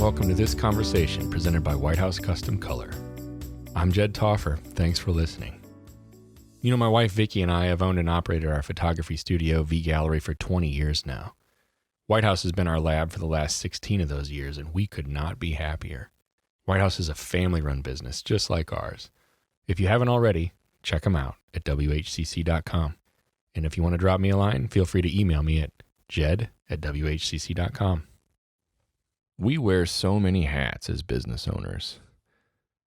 welcome to this conversation presented by White House Custom Color. I'm Jed Toffer. Thanks for listening. You know, my wife Vicki and I have owned and operated our photography studio, V Gallery, for 20 years now. White House has been our lab for the last 16 of those years, and we could not be happier. White House is a family-run business, just like ours. If you haven't already, check them out at whcc.com. And if you want to drop me a line, feel free to email me at jed@whcc.com. We wear so many hats as business owners.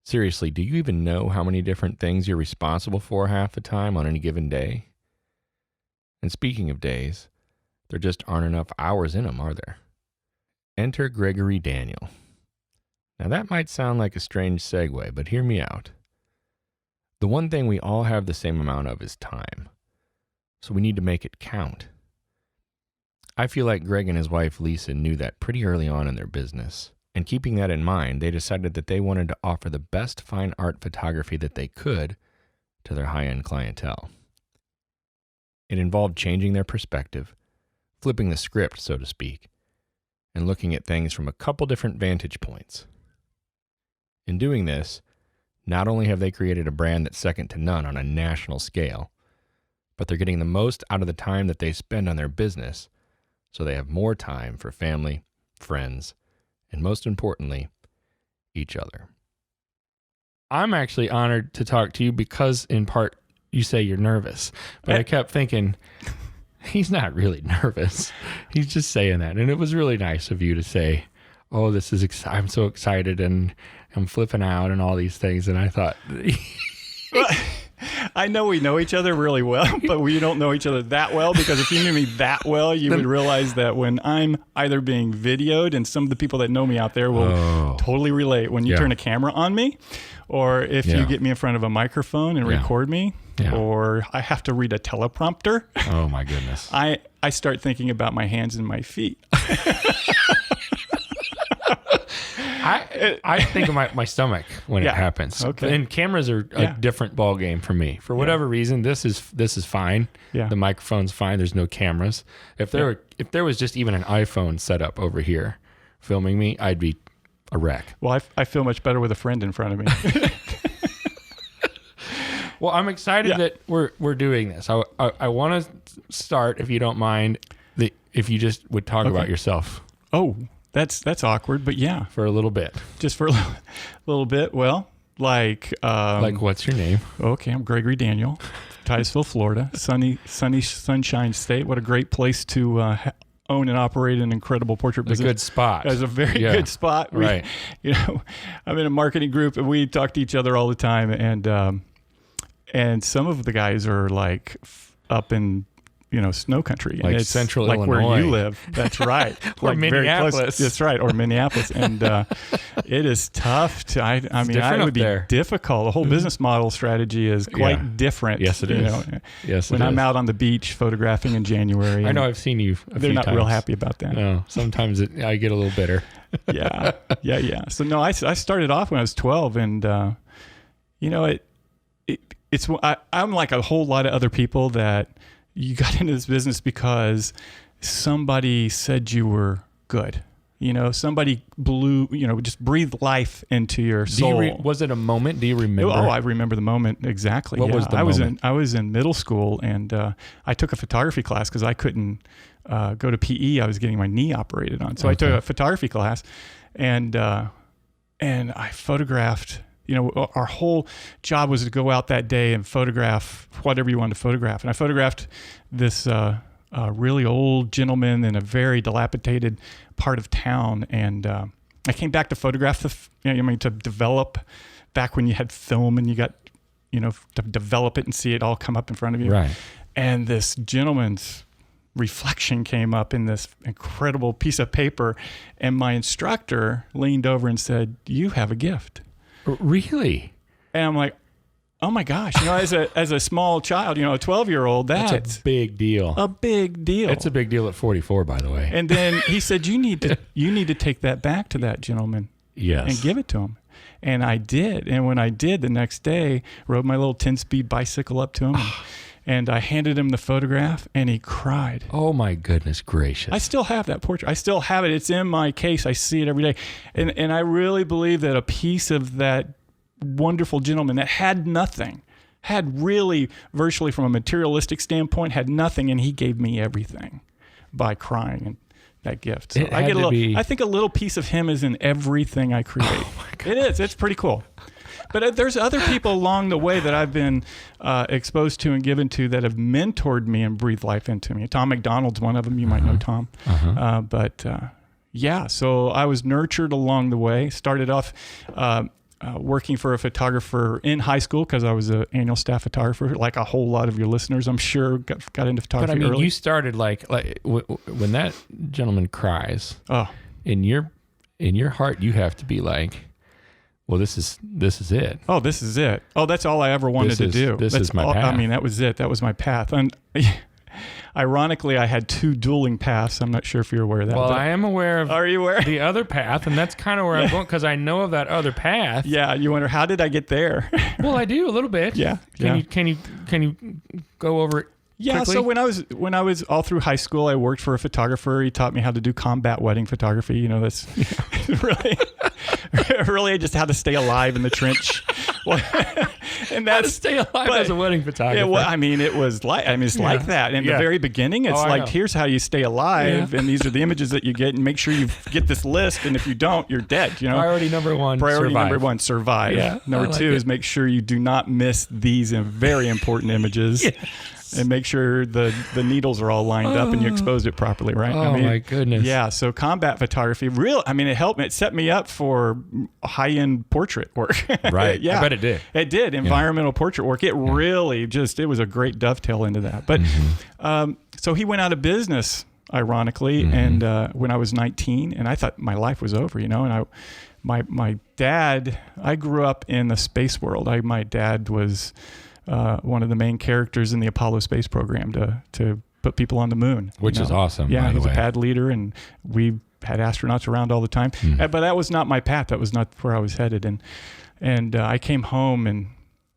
Seriously, do you even know how many different things you're responsible for half the time on any given day? And speaking of days, there just aren't enough hours in them, are there? Enter Gregory Daniel. Now that might sound like a strange segue, but hear me out. The one thing we all have the same amount of is time. So we need to make it count. I feel like Greg and his wife Lisa knew that pretty early on in their business. And keeping that in mind, they decided that they wanted to offer the best fine art photography that they could to their high-end clientele. It involved changing their perspective, flipping the script, so to speak, and looking at things from a couple different vantage points. In doing this, not only have they created a brand that's second to none on a national scale, but they're getting the most out of the time that they spend on their business, so they have more time for family, friends, and most importantly, each other. I'm actually honored to talk to you because, in part, you say you're nervous. But I kept thinking, he's not really nervous. He's just saying that. And it was really nice of you to say, oh, this is I'm so excited and I'm flipping out and all these things. And I thought... I know we know each other really well, but we don't know each other that well, because if you knew me that well, you would realize that when I'm either being videoed, and some of the people that know me out there will totally relate, when you turn a camera on me, or if you get me in front of a microphone and record me, or I have to read a teleprompter. Oh my goodness. I start thinking about my hands and my feet. I think of my stomach when it happens. Okay. And cameras are a different ball game for me. For whatever reason, this is fine. Yeah. The microphone's fine. There's no cameras. If there was just even an iPhone set up over here filming me, I'd be a wreck. Well, I feel much better with a friend in front of me. Well, I'm excited that we're doing this. I want to start, if you don't mind, if you just would talk about yourself. Oh, That's awkward, but yeah. For a little bit. Just for a little bit. Well, like what's your name? Okay, I'm Gregory Daniel, Titusville, Florida. Sunny Sunshine State. What a great place to own and operate an incredible portrait business. A good spot. It's a very good spot. Right. I'm in a marketing group, and we talk to each other all the time, and some of the guys are like up in snow country, like it's central like Illinois, where you live. That's right. Or like Minneapolis. Very close. That's right. Or Minneapolis, and it is tough to. I mean, it would be difficult. The whole business model strategy is quite different. Yes, it is. Yes, when I'm out on the beach photographing in January, I know I've seen you. They're not real happy about that. No, sometimes I get a little bitter. Yeah. So no, I started off when I was 12, and I'm like a whole lot of other people that. You got into this business because somebody said you were good. Somebody just breathed life into your soul. Was it a moment? Do you remember? Oh, I remember the moment exactly. What was the moment? I was in middle school, and I took a photography class because I couldn't go to PE. I was getting my knee operated on, so I took a photography class, and I photographed. Our whole job was to go out that day and photograph whatever you wanted to photograph. And I photographed this really old gentleman in a very dilapidated part of town. And I came back to photograph to develop back when you had film and you got, to develop it and see it all come up in front of you. Right. And this gentleman's reflection came up in this incredible piece of paper. And my instructor leaned over and said, "You have a gift." Really? And I'm like, oh my gosh, as a small child, a 12-year-old, that's a big deal. A big deal. It's a big deal at 44, by the way. And then he said, you need to take that back to that gentleman. Yes. And give it to him. And I did. And when I did, the next day, rode my little 10-speed bicycle up to him And I handed him the photograph, and he cried. Oh my goodness gracious! I still have that portrait. I still have it. It's in my case. I see it every day. And I really believe that a piece of that wonderful gentleman that had nothing, had really virtually from a materialistic standpoint, had nothing, and he gave me everything by crying and that gift. So I get a little, I think a little piece of him is in everything I create. Oh my God. It is. It's pretty cool. But there's other people along the way that I've been exposed to and given to that have mentored me and breathed life into me. Tom McDonald's one of them. You might know Tom. Yeah, so I was nurtured along the way. Started off working for a photographer in high school because I was an annual staff photographer, like a whole lot of your listeners, I'm sure, got into photography But I mean, early. you started like when that gentleman cries, in your heart, you have to be like, well, this is it. Oh, this is it. Oh, that's all I ever wanted to do. This is my path. I mean, that was it. That was my path. And ironically, I had two dueling paths. I'm not sure if you're aware of that. Well, I am aware of Are you aware? the other path, and that's kind of where I'm going because I know of that other path. Yeah, you wonder, how did I get there? Well, I do a little bit. Yeah. Can you go over it? Yeah, quickly? so when I was all through high school, I worked for a photographer. He taught me how to do combat wedding photography. You know, that's really just how to stay alive in the trench. And that's how to stay alive as a wedding photographer. It's like that. In the very beginning, it's like, here's how you stay alive, and these are the images that you get, and make sure you get this list, and if you don't, you're dead. You know, priority number one, survive. Yeah, number two is make sure you do not miss these very important images. Yes. And make sure the needles are all lined up and you exposed it properly, right? Oh, my goodness. Yeah, so combat photography, it helped me. It set me up for high-end portrait work. Right. Yeah. I bet it did. It did. Environmental portrait work. It really it was a great dovetail into that. But so he went out of business, ironically, and when I was 19, and I thought my life was over, you know, and my dad, I grew up in the space world. My dad was one of the main characters in the Apollo space program to put people on the moon. Which is awesome, Yeah, by the he's way. a pad leader, and we had astronauts around all the time. But that was not my path. That was not where I was headed. And I came home, and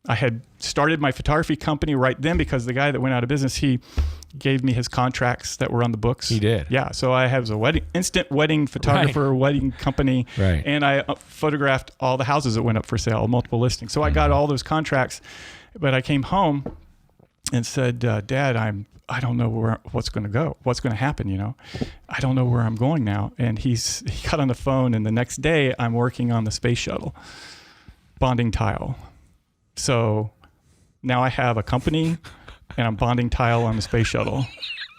I had started my photography company right then because the guy that went out of business, he gave me his contracts that were on the books. He did. Yeah. So I have a instant wedding photographer, wedding company, and I photographed all the houses that went up for sale, multiple listings. So I got all those contracts. But I came home and said, Dad, I don't know what's going to happen. You know, I don't know where I'm going now. And he got on the phone, and the next day I'm working on the space shuttle, bonding tile. So now I have a company, and I'm bonding tile on the space shuttle.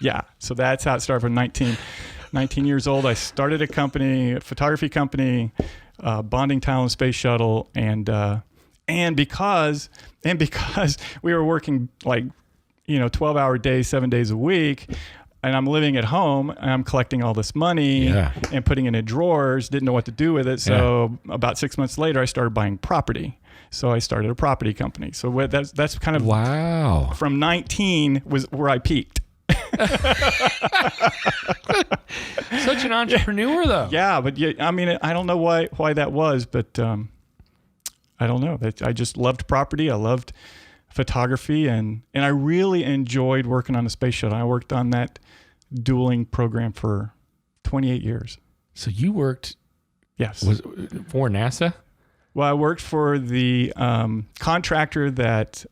Yeah. So that's how it started. From 19 years old, I started a company, a photography company, bonding tile on the space shuttle, and because we were working 12-hour days, 7 days a week, and I'm living at home, and I'm collecting all this money and putting it in drawers, didn't know what to do with it. So about 6 months later, I started buying property. So I started a property company. So that's kind of from 19 was where I peaked. Such an entrepreneur, though. Yeah, but I don't know why that was, but I don't know. I just loved property. I loved photography, and I really enjoyed working on the space shuttle. I worked on that dueling program for 28 years. So you worked? Yes. Was for NASA? Well, I worked for the contractor that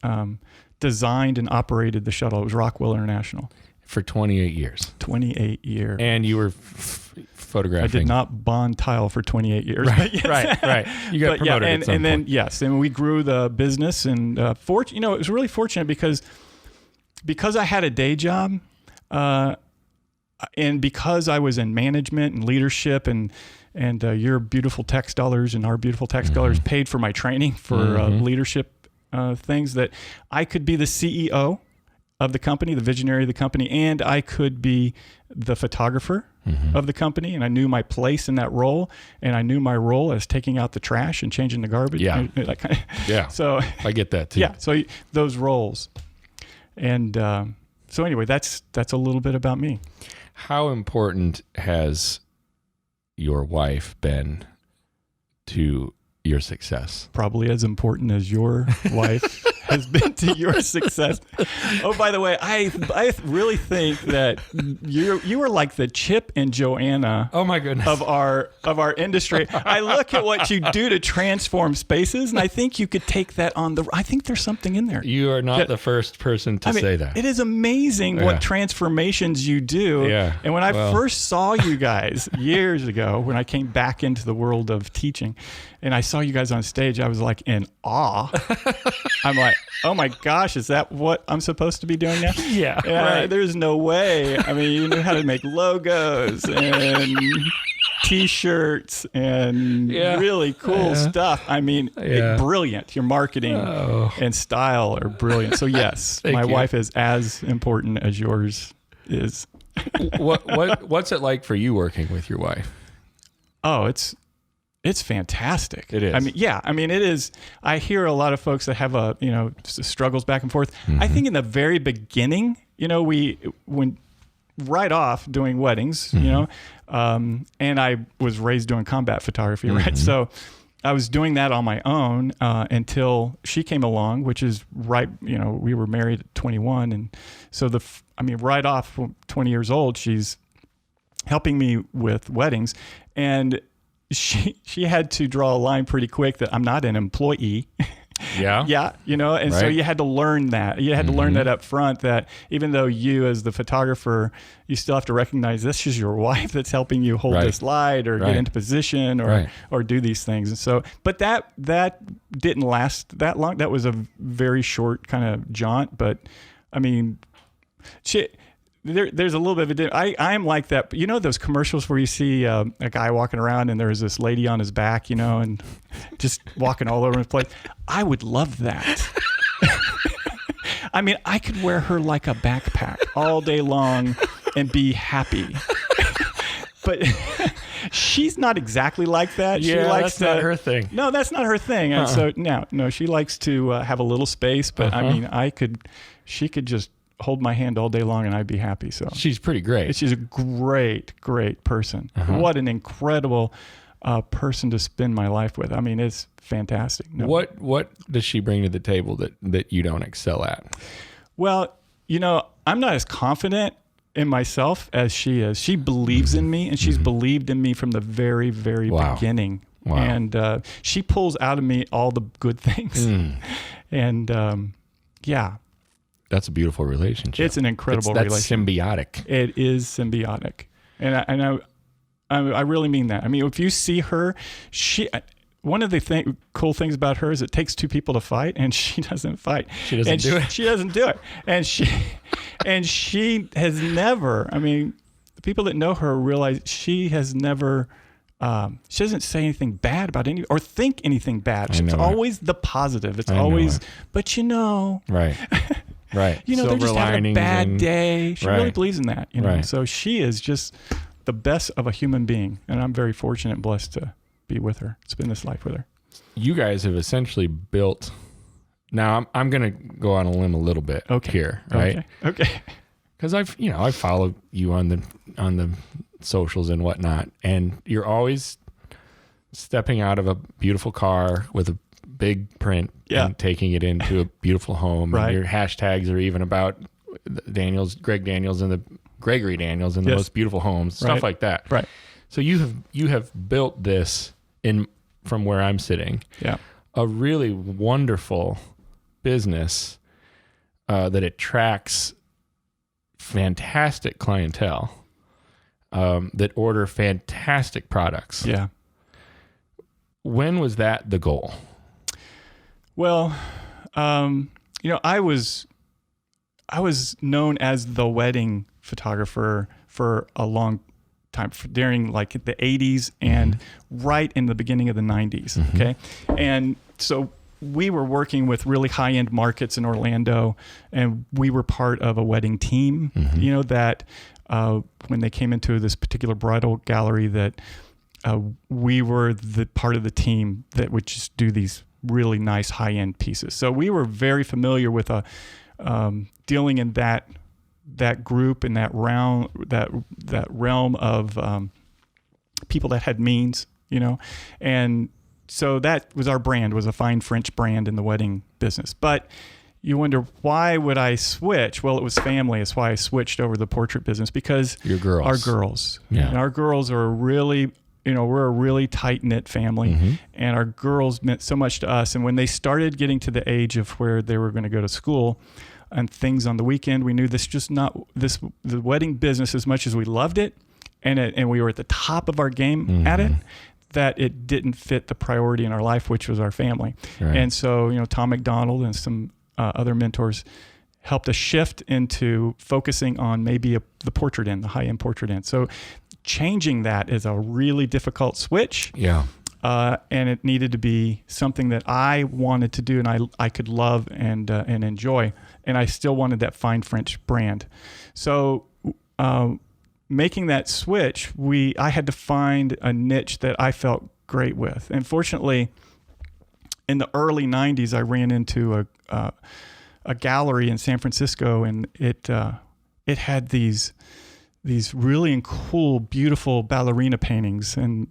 designed and operated the shuttle. It was Rockwell International. For 28 years. 28 years. And you were photographing. I did not bond tile for 28 years. Right, yes. right. You got promoted at some and then point. yes, and we grew the business, and it was really fortunate because I had a day job, and because I was in management and leadership, and your beautiful tax dollars and our beautiful tax dollars paid for my training for leadership things, that I could be the CEO of the company, the visionary of the company, and I could be the photographer of the company, and I knew my place in that role, and I knew my role as taking out the trash and changing the garbage. Yeah. Yeah. So I get that too. Yeah. So those roles, and so anyway, that's a little bit about me. How important has your wife been to your success? Probably as important as your wife has been to your success. Oh, by the way, I really think that you are like the Chip and Joanna. Oh my goodness. Of our industry. I look at what you do to transform spaces, and I think you could take that on I think there's something in there. You are not the first person to say that. It is amazing what transformations you do. Yeah. And when I first saw you guys years ago, when I came back into the world of teaching, and I saw you guys on stage, I was like in awe. I'm like, oh my gosh, is that what I'm supposed to be doing now? Yeah. Right. There's no way. I mean, you knew how to make logos and T-shirts and really cool stuff. I mean, brilliant. Your marketing and style are brilliant. So yes, my wife is as important as yours is. What's it like for you working with your wife? Oh, it's fantastic. It is. I mean, it is. I hear a lot of folks that have struggles back and forth. Mm-hmm. I think in the very beginning, when right off doing weddings, and I was raised doing combat photography, right? So I was doing that on my own until she came along, which is right. We were married at 21, and so right off, 20 years old, she's helping me with weddings, and she had to draw a line pretty quick that I'm not an employee. Yeah. Yeah. And so you had to learn that. You had to learn that up front, that even though you as the photographer, you still have to recognize this is your wife that's helping you hold this light or get into position or do these things. And so, but that didn't last that long. That was a very short kind of jaunt, but I mean, there's a little bit of I'm like that. Those commercials where you see a guy walking around and there's this lady on his back, and just walking all over the place. I would love that. I mean, I could wear her like a backpack all day long and be happy. But she's not exactly like that. Yeah, she likes that's not her thing. No, that's not her thing. And so no, she likes to have a little space. But I mean, she could just hold my hand all day long and I'd be happy. So she's pretty great. She's a great person. What an incredible person to spend my life with. I mean, it's fantastic. No. What does she bring to the table that you don't excel at? Well, I'm not as confident in myself as she is. She believes in me, and she's believed in me from the very, very beginning. Wow. And she pulls out of me all the good things. And that's a beautiful relationship. It's an incredible relationship. That's symbiotic. It is symbiotic. And I really mean that. I mean, if you see her, one of the cool things about her is it takes two people to fight, and she doesn't fight. She doesn't do it. She doesn't do it. And she has never, I mean, the people that know her realize she has never, she doesn't say anything bad about any or think anything bad. It's always the positive. It's always, but right. Right. They're just having a bad day. She really believes in that, Right. So she is just the best of a human being. And I'm very fortunate and blessed to be with her, spend this life with her. You guys have essentially built, now I'm going to go on a limb a little bit here, right? Okay. Because I follow you on the socials and whatnot, and you're always stepping out of a beautiful car with a big print and taking it into a beautiful home. Right. And your hashtags are even about Gregory Daniels and the most beautiful homes, stuff like that. Right. So you have built this from where I'm sitting. Yeah. A really wonderful business that attracts fantastic clientele that order fantastic products. Yeah. When was that the goal? Well, I was known as the wedding photographer for a long time, during like the 80s and right in the beginning of the 90s. Okay. And so we were working with really high-end markets in Orlando, and we were part of a wedding team, that when they came into this particular bridal gallery, that we were the part of the team that would just do these really nice high-end pieces. So we were very familiar with dealing in that group and that realm of people that had means, and so that was our brand, was a fine French brand in the wedding business. But you wonder, why would I switch? Well, it was family. It's why I switched over the portrait business, because Your girls. our girls. Yeah. And our girls are really, we're a really tight-knit family, and our girls meant so much to us. And when they started getting to the age of where they were going to go to school and things on the weekend, we knew the wedding business, as much as we loved it, and we were at the top of our game at it, that it didn't fit the priority in our life, which was our family. Right. And so, Tom McDonald and some other mentors helped us shift into focusing on maybe the portrait end, the high-end portrait end. So changing that is a really difficult switch. Yeah. And it needed to be something that I wanted to do and I could love and enjoy. And I still wanted that fine French brand. So making that switch, I had to find a niche that I felt great with. And fortunately, in the early 90s, I ran into a gallery in San Francisco, and it had these really cool, beautiful ballerina paintings. And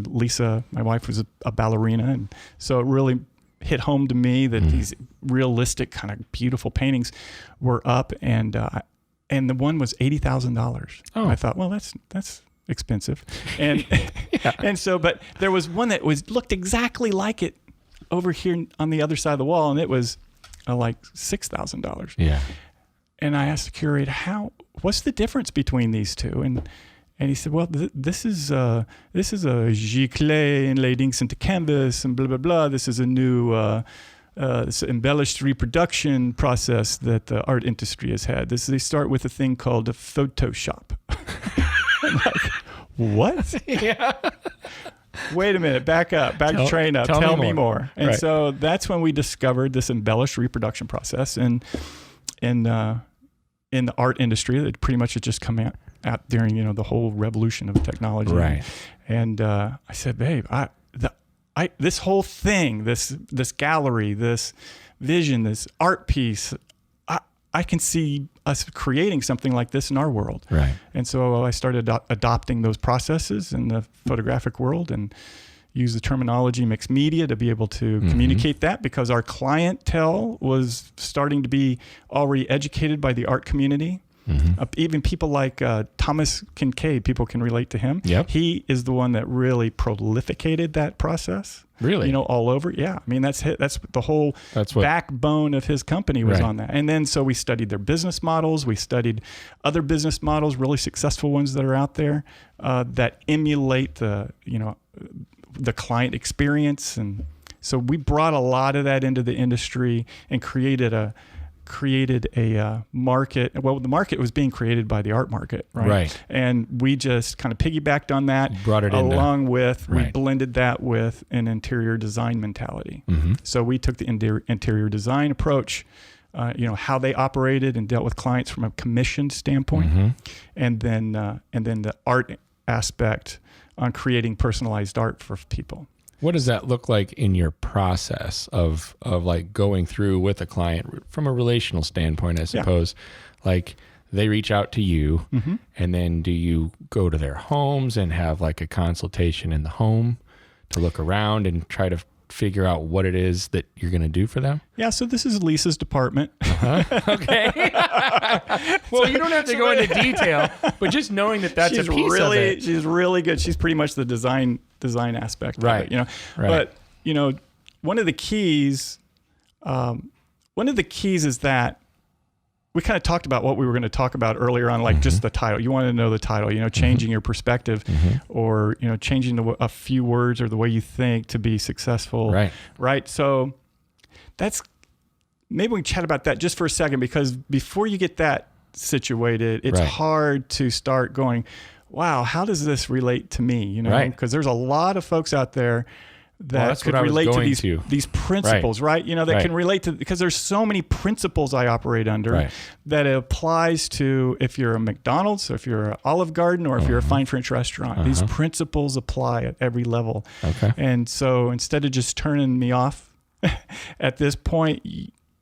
Lisa, my wife, was a ballerina, and so it really hit home to me that these realistic, kind of beautiful paintings were up, and the one was $80,000. Oh. I thought, well, that's expensive, and and so, but there was one that looked exactly like it over here on the other side of the wall, and it was like $6,000. Yeah. And I asked the curator, what's the difference between these two? And he said, well, this is a giclée inlaid inks into canvas and blah, blah, blah. This is a new this embellished reproduction process that the art industry has had. They start with a thing called a Photoshop. I'm like, what? Yeah. Wait a minute, back up, train up, tell me more. And right. So that's when we discovered this embellished reproduction process in the art industry that pretty much had just come out during the whole revolution of technology. Right. And I said, babe, this whole thing, this gallery, this vision, this art piece, I can see us creating something like this in our world. Right. And so I started adopting those processes in the photographic world and use the terminology mixed media to be able to communicate that, because our clientele was starting to be already educated by the art community. Even people like Thomas Kincaid, people can relate to him. Yep. He is the one that really prolificated that process. Really? All over. Yeah. I mean, that's the whole backbone of his company was on that. And then so we studied their business models. We studied other business models, really successful ones that are out there that emulate the client experience. And so we brought a lot of that into the industry and created a market. Well, the market was being created by the art market, right? Right. And we just kind of piggybacked on that, brought it along with, we Right. blended that with an interior design mentality. So we took the interior design approach, how they operated and dealt with clients from a commission standpoint, and then the art aspect on creating personalized art for people. What does that look like in your process of like going through with a client from a relational standpoint, I suppose? Like they reach out to you, and then do you go to their homes and have like a consultation in the home to look around and try to figure out what it is that you're going to do for them? Yeah, so this is Lisa's department. Okay. Well, you don't have to go into detail, but just knowing that that's a piece of it. She's really good. She's pretty much the design aspect Right. of it, Right. But, one of the keys is that we kind of talked about what we were going to talk about earlier on, like just the title. You want to know the title, changing your perspective or, changing a few words or the way you think to be successful. Right. Right. So maybe we can chat about that just for a second, because before you get that situated, it's Right. hard to start going, wow, how does this relate to me? Right. Because there's a lot of folks out there that that's could what I was relate to going these principles, right? That Right. can relate to, because there's so many principles I operate under Right. that it applies to if you're a McDonald's, or if you're an Olive Garden, or if you're a fine French restaurant. These principles apply at every level. Okay. And so instead of just turning me off at this point,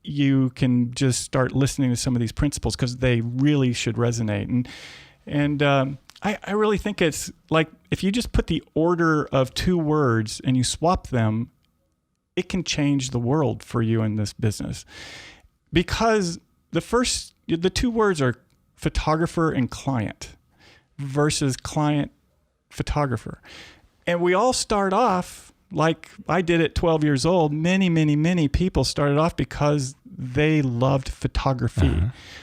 you can just start listening to some of these principles, because they really should resonate. And I really think it's like, if you just put the order of two words and you swap them, it can change the world for you in this business. because the two words are photographer and client versus client photographer. And we all start off like I did at 12 years old. Many people started off because they loved photography.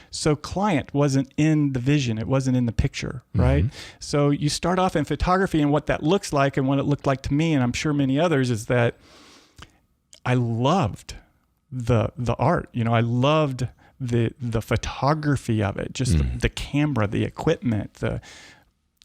So client wasn't in the vision. It wasn't in the picture, right? So you start off in photography, and what that looks like and what it looked like to me, and I'm sure many others, is that I loved the art. I loved the photography of it, just the camera, the equipment, the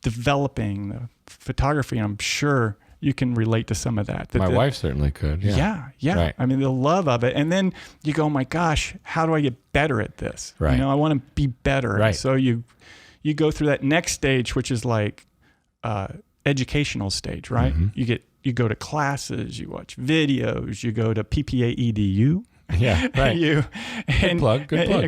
developing the photography. I'm sure you can relate to some of that. My wife certainly could. Yeah. Right. I mean, the love of it. And then you go, oh my gosh, how do I get better at this? Right. I want to be better. Right. And so you go through that next stage, which is like educational stage, right? You go to classes, you watch videos, you go to PPA EDU. Yeah, right.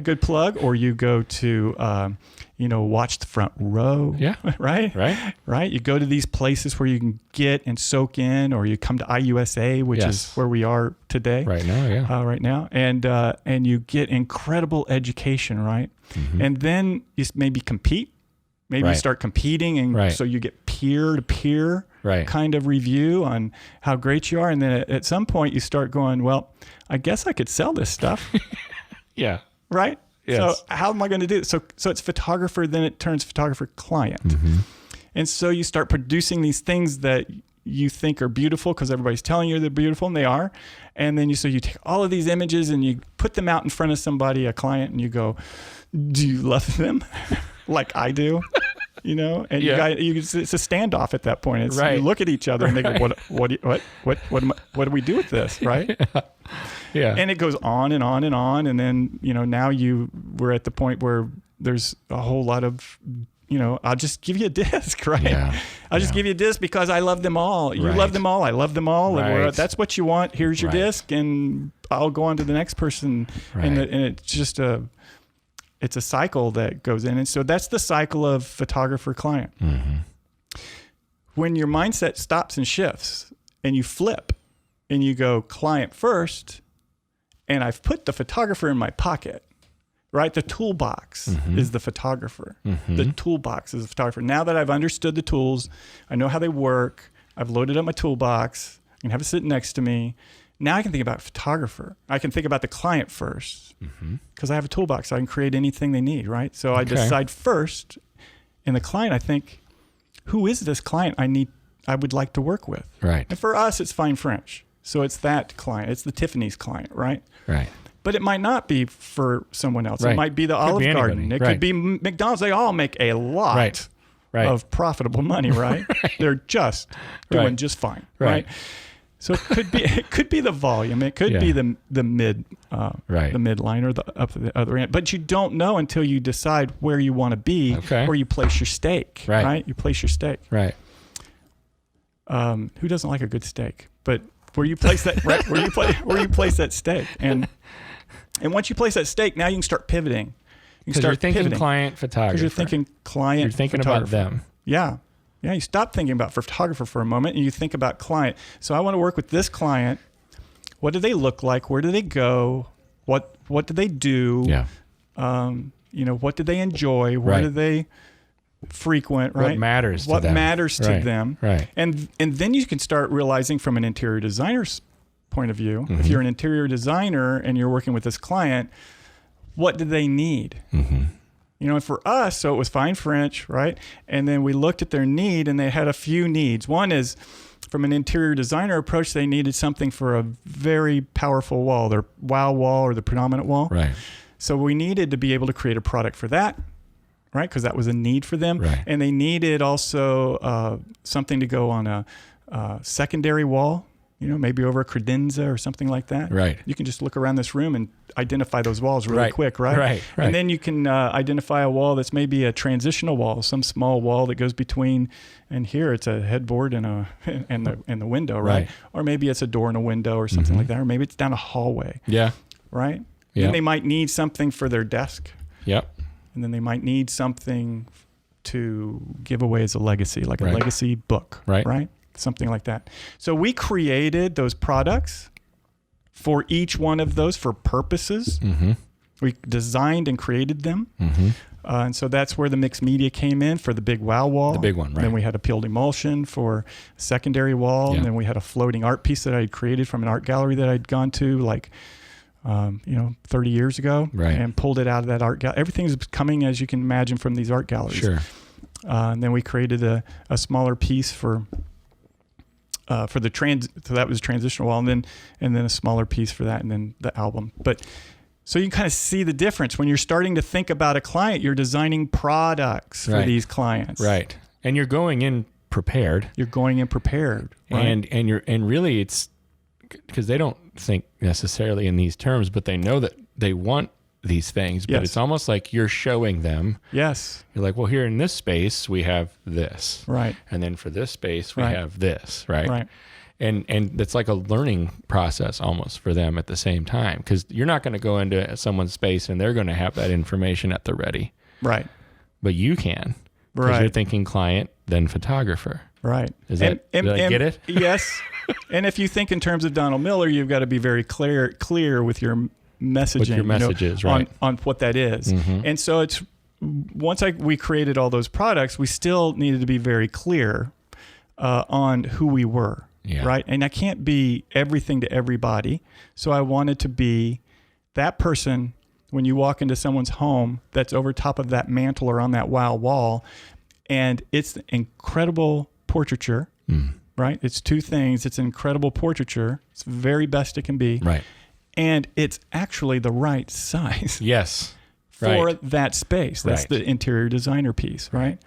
Good plug. Or you go to, watch the front row. Yeah. Right. You go to these places where you can get and soak in, or you come to IUSA, which is where we are today. Right now, yeah. Right now. And you get incredible education, right? And then you maybe compete. Maybe you start competing, and so you get peer-to-peer kind of review on how great you are. And then at some point you start going, well, I guess I could sell this stuff. Yeah. Right? Yes. So how am I going to do it? So it's photographer, then it turns photographer client. And so you start producing these things that you think are beautiful because everybody's telling you they're beautiful, and they are. And then you take all of these images and you put them out in front of somebody, a client, and you go, do you love them? Like I do, and it's a standoff at that point. You look at each other and they go, what do we do with this? Right. Yeah. And it goes on and on and on. And then, now we're at the point where there's a whole lot of, I'll just give you a disc, right? Yeah. I'll just give you a disc because I love them all. You love them all. I love them all. Right. And that's what you want. Here's your disc, and I'll go on to the next person. Right. And it's just it's a cycle that goes in. And so that's the cycle of photographer client. When your mindset stops and shifts and you flip and you go client first, and I've put the photographer in my pocket, right? The toolbox is the photographer. The toolbox is the photographer. Now that I've understood the tools, I know how they work, I've loaded up my toolbox, I can have it sit next to me. Now I can think about photographer. I can think about the client first because I have a toolbox. I can create anything they need, right? So I decide first. In the client, I think, who is this client I would like to work with? Right. And for us, it's Fine French. So it's that client. It's the Tiffany's client, right? Right. But it might not be for someone else. Right. It might be the Olive Garden. It could be McDonald's. They all make a lot of profitable money, right? They're just doing just fine, right? So it could be the volume. It could be the mid the midline or the up the other end. But you don't know until you decide where you want to be, where you place your stake. Right. You place your stake. Right. Who doesn't like a good steak? But where you place that where you place that stake, and once you place that stake, now you can start pivoting. Because you're thinking client photographer. Because you're thinking client. You're thinking about them. Yeah. Yeah, you stop thinking about photographer for a moment and you think about client. So I want to work with this client. What do they look like? Where do they go? What do they do? Yeah. What do they enjoy? Where do they frequent? Right. What matters to what them? matters to them? Right. And then you can start realizing from an interior designer's point of view, if you're an interior designer and you're working with this client, what do they need? And for us, so it was Fine French, right? And then we looked at their need, and they had a few needs. One is, from an interior designer approach, they needed something for a very powerful wall, their wow wall or the predominant wall. Right. So we needed to be able to create a product for that, right? Because that was a need for them. Right. And they needed also something to go on a secondary wall, maybe over a credenza or something like that. Right. You can just look around this room and identify those walls really quick, right? Right. And then you can identify a wall that's maybe a transitional wall, some small wall that goes between, and here it's a headboard and the window, right? Or maybe it's a door and a window or something like that, or maybe it's down a hallway. Yeah. Right? Yeah. Then they might need something for their desk. Yep. And then they might need something to give away as a legacy, like a legacy book, right? Something like that. So we created those products for each one of those for purposes. We designed and created them. Mm-hmm. And so that's where the mixed media came in for the big wow wall. The big one, right. Then we had a peeled emulsion for secondary wall. Yeah. And then we had a floating art piece that I had created from an art gallery that I'd gone to 30 years ago, right. and pulled it out of that art gallery. Everything is coming, as you can imagine, from these art galleries. Sure. And then we created a smaller piece for the so that was transitional wall, and then a smaller piece for that, and then the album. But so you can kind of see the difference when you're starting to think about a client. You're designing products for these clients, right? And you're going in prepared. You're going in prepared, right? and really it's because they don't think necessarily in these terms, but they know that they want these things. But it's almost like you're showing them. Yes. You're like, well, here in this space we have this, right? And then for this space we have this, right? Right. And it's like a learning process almost for them at the same time, because you're not going to go into someone's space and they're going to have that information at the ready, right? But you can, because you're thinking client, then photographer, right? Did I get it? Yes. And if you think in terms of Donald Miller, you've got to be very clear with your messaging, with your messages, right? on what that is. Mm-hmm. And so it's we created all those products, we still needed to be very clear on who we were. Yeah. Right. And I can't be everything to everybody. So I wanted to be that person when you walk into someone's home that's over top of that mantle or on that wow wall. And it's incredible portraiture, right? It's two things. It's incredible portraiture. It's the very best it can be. Right. And it's actually the right size. Yes. For that space. That's the interior designer piece, right?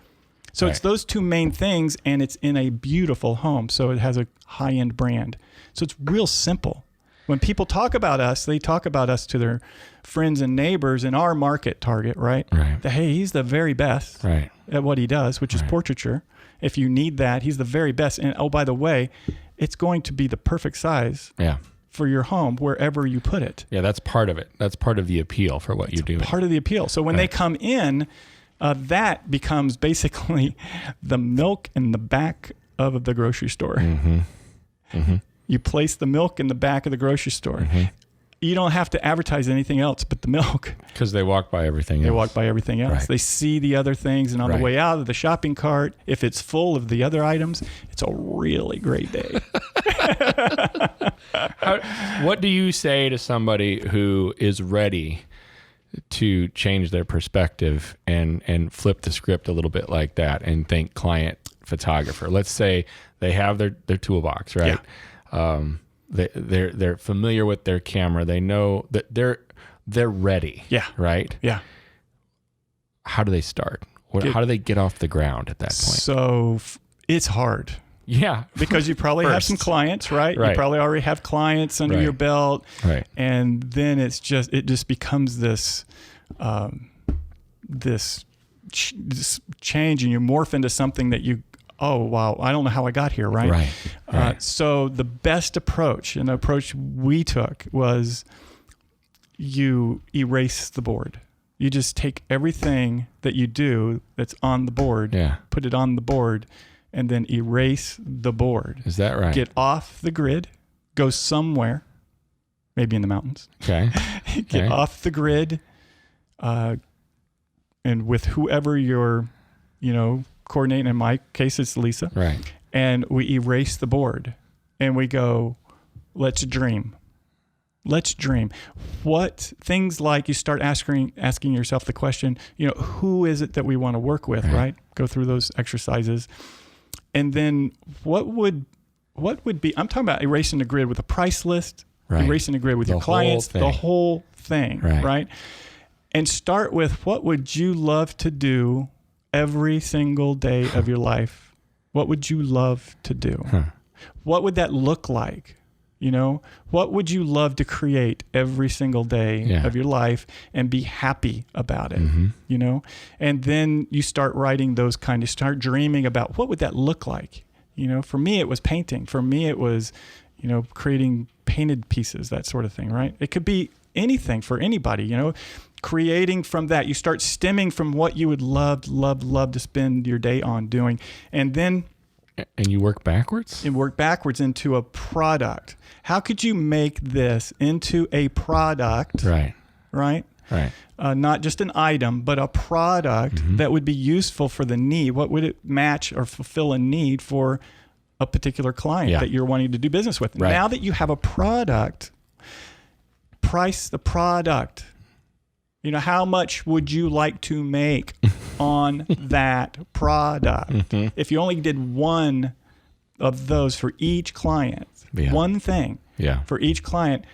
So it's those two main things, and it's in a beautiful home. So it has a high-end brand. So it's real simple. When people talk about us, they talk about us to their friends and neighbors in our market target, right? Right. Hey, he's the very best at what he does, which is portraiture. If you need that, he's the very best. And oh, by the way, it's going to be the perfect size for your home wherever you put it. Yeah, that's part of it. That's part of the appeal for what you do. Part of the appeal. So when they come in, that becomes basically the milk in the back of the grocery store. Mm-hmm. Mm-hmm. You place the milk in the back of the grocery store. Mm-hmm. You don't have to advertise anything else but the milk. Because they walk by everything else. They walk by everything else. They see the other things, and on the way out of the shopping cart, if it's full of the other items, it's a really great day. What do you say to somebody who is ready to change their perspective and flip the script a little bit like that and think client photographer? Let's say they have their toolbox, right? Yeah. They're familiar with their camera. They know that they're ready. Yeah. Right? Yeah. How do they start? How do they get off the ground at that point? So it's hard. Yeah. Because you probably have some clients, right? You probably already have clients under your belt. Right. And then it just becomes this change, and you morph into something that oh, wow, I don't know how I got here, right? Right. So the best approach, and the approach we took, was you erase the board. You just take everything that you do that's on the board, put it on the board, and then erase the board. Is that right? Get off the grid, go somewhere, maybe in the mountains. Okay. Get off the grid, and with whoever you're, coordinating. In my case, it's Lisa. Right. And we erase the board, and we go, let's dream. Let's dream. What things like you start asking yourself the question, who is it that we want to work with, right? Go through those exercises. And then what would be, I'm talking about erasing the grid with a price list, erasing the grid with your clients, the whole thing, right? And start with, what would you love to do every single day of your life? What would you love to do? What would that look like? What would you love to create every single day of your life and be happy about it? Mm-hmm. And then you start writing start dreaming about, what would that look like? For me, it was painting. For me, it was, creating painted pieces, that sort of thing, right? It could be anything for anybody, creating from that. You start stemming from what you would love to spend your day on doing. And then you work backwards? And work backwards into a product. How could you make this into a product? Right. Right. Not just an item, but a product that would be useful for the need. What would it match or fulfill a need for a particular client that you're wanting to do business with? Right. Now that you have a product, price the product. You know, how much would you like to make on that product? If you only did one of those for each client, one thing for each client,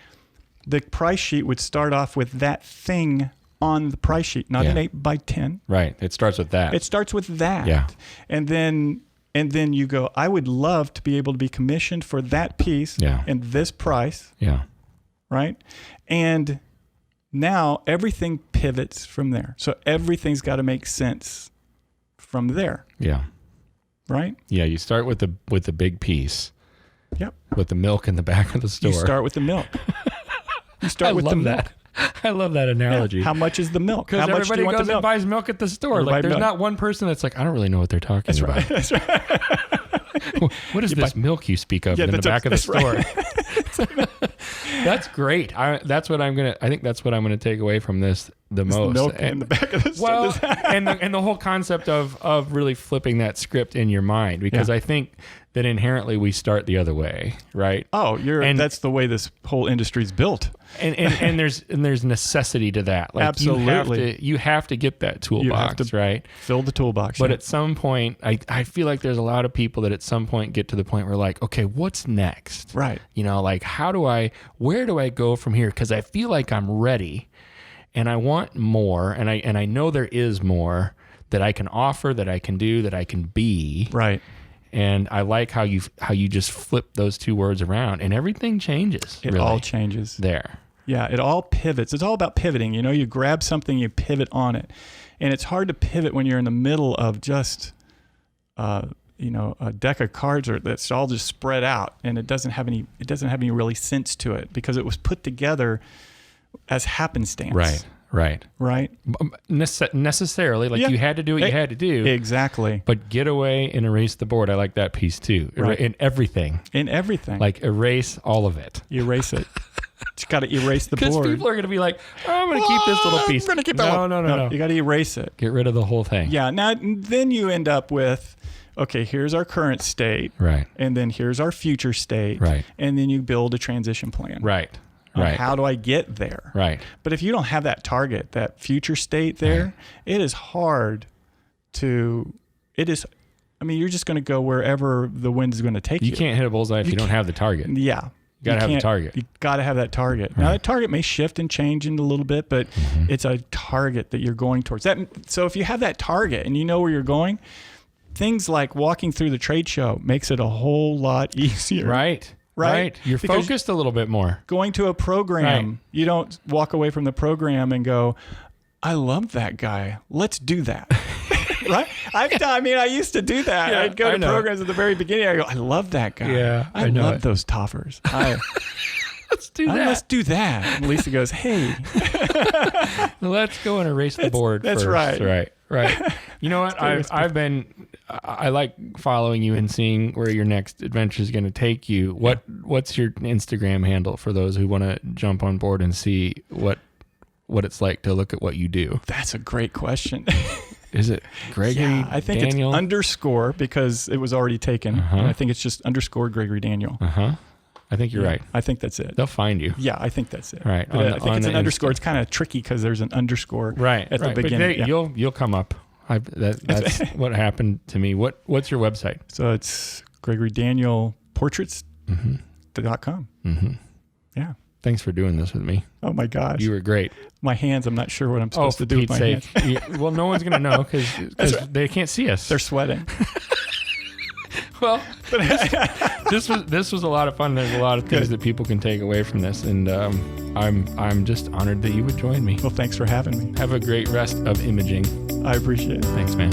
the price sheet would start off with that thing on the price sheet, not an 8x10. Right. It starts with that. It starts with that. Yeah. And then you go, I would love to be able to be commissioned for that piece and this price. Yeah. Right. And now everything pivots from there. So everything's got to make sense from there. Yeah. Right? Yeah. You start with the big piece. Yep. With the milk in the back of the store. You start with the milk. You start with the milk. I love that analogy. Yeah. How much is the milk? Because everybody goes and buys milk at the store. Like, there's not one person that's like, I don't really know what they're talking about. Right. That's right. What is this milk you speak of in the back of the store? Right. That's great. I think that's what I'm gonna take away from this the most. Milk in the back of the store. Well, and the whole concept of really flipping that script in your mind, because I think that inherently we start the other way, right? Oh, that's the way this whole industry is built. And there's necessity to that. Like, absolutely, you have to get that toolbox, right? Fill the toolbox. But at some point, I feel like there's a lot of people that at some point get to the point where, like, okay, what's next? Right. You know, like, where do I go from here? Because I feel like I'm ready, and I want more, and I know there is more that I can offer, that I can do, that I can be. Right. And I like how you just flip those two words around, and everything changes. It all changes there. Yeah, it all pivots. It's all about pivoting. You know, you grab something, you pivot on it, and it's hard to pivot when you're in the middle of just, a deck of cards that's all just spread out, and it doesn't have any really sense to it because it was put together as happenstance. Right. Necessarily, like you had to do what you had to do. Exactly. But get away and erase the board. I like that piece too. Right. In everything. Like, erase all it. Erase it. You got to erase the board. Because people are going to be like, I'm going to keep this little piece. I'm going to keep that one. No. You got to erase it. Get rid of the whole thing. Yeah. Now, then you end up with, okay, here's our current state. Right. And then here's our future state. Right. And then you build a transition plan. Right. Right. How do I get there? Right. But if you don't have that target, that future state there, it is hard to, you're just going to go wherever the wind is going to take you. You can't hit a bullseye if you don't have the target. Yeah. You got to have the target. You got to have that target. Right. Now, that target may shift and change in a little bit, but it's a target that you're going towards. So if you have that target and you know where you're going, things like walking through the trade show makes it a whole lot easier. Right. You're because focused a little bit more. Going to a program, you don't walk away from the program and go, I love that guy. Let's do that. Right? I used to do that. Yeah, I'd go to programs at the very beginning. I go, I love that guy. Yeah, I love those toffers. Let's do that. Let's do that. And Lisa goes, hey. Let's go and erase the board that's first. Right. Right. You know what? I like following you and seeing where your next adventure is going to take you. What's your Instagram handle for those who want to jump on board and see what it's like to look at what you do? That's a great question. Is it Gregory Daniel? I think it's underscore because it was already taken. And I think it's just underscore Gregory Daniel. I think you're right. I think that's it. They'll find you. Yeah, I think that's it. Right. I think it's an underscore. It's kind of tricky because there's an underscore at the beginning. But you'll come up. That's what happened to me. What's your website? So it's GregoryDanielPortraits.com. Yeah. Thanks for doing this with me. Oh my gosh. You were great. My hands, I'm not sure what I'm supposed to do with my hands. Well, no one's going to know because they can't see us. They're sweating. Well, this was a lot of fun. There's a lot of things that people can take away from this, and I'm just honored that you would join me. Well, thanks for having me. Have a great rest of imaging. I appreciate it. Thanks, man.